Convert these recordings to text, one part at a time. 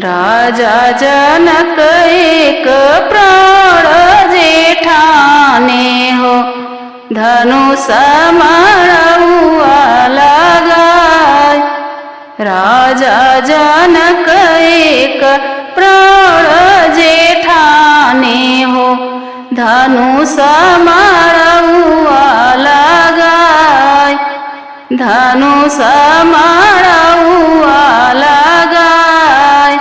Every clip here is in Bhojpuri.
राजा जनक एक प्राण जेठाने हो, धनुष मड़उआ लगाय। राजा जनक एक प्राण जेठाने हो, धनुष मड़उआ लगाय। धनुष मड़उआ लगाय।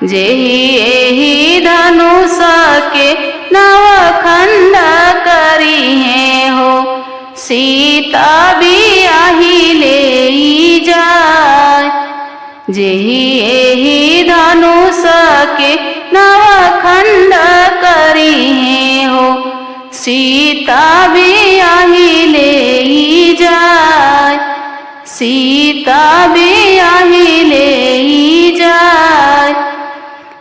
जेहि एहि धनुष के नवखंड करिहे हो, सीता बियाहि लेई जाय। जेहि एहि धनुष के नवखंड करिहे हो, सीता बियाहि लेई जाय। सीता बियाहि लेई जाय।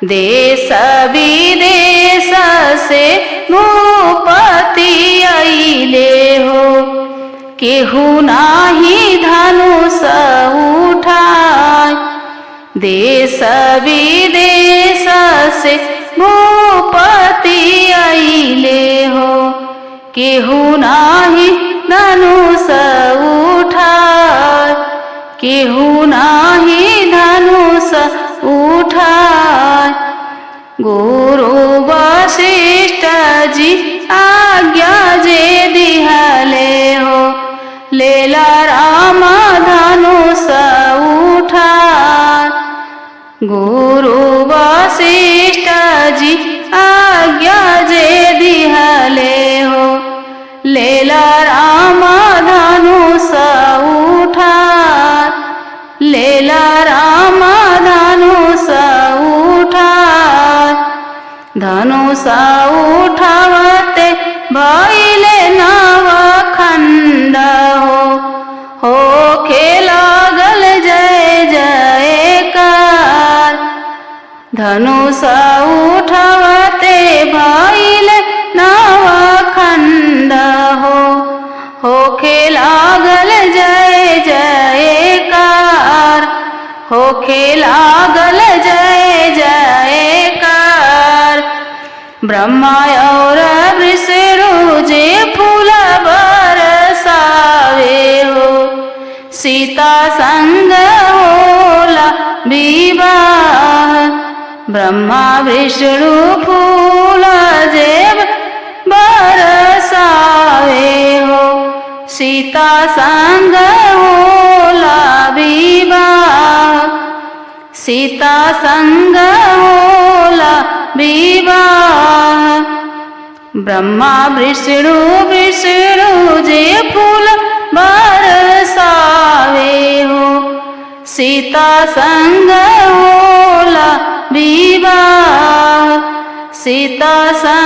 देश विदेश से भूपति अइले हो, केहू नाही धनुष उठाय। देश विदेश से भूपति अइले हो, केहू नाही धनुष उठाय। केहू नाही धनुष उठाय। गुरु वशिष्ठ जी आज्ञा जे दिहले हो, लेला राम धनुष उठाय। गुरु वशिष्ठ जी आज्ञा जे दिहले हो, लेला राम धनुष उठाय। लेला राम धनुष उठाय। धनुष उठावते भइले नवखंड हो लागल जय जयकार। धनुष उठावते भइले नवखंड हो लागल जय जयकार। होखे लागल जय जयकार। ब्रह्मा और विष्णु जे फूल बरसावे हो, सीता संग होला विवाह। ब्रह्मा विष्णु फूल जे बरसावे हो, सीता संग होला विवाह। सीता संग होला विवाह। ब्रह्मा विष्णु जे फूल बरसावे हो, सीता संग होला विवाह। सीता संग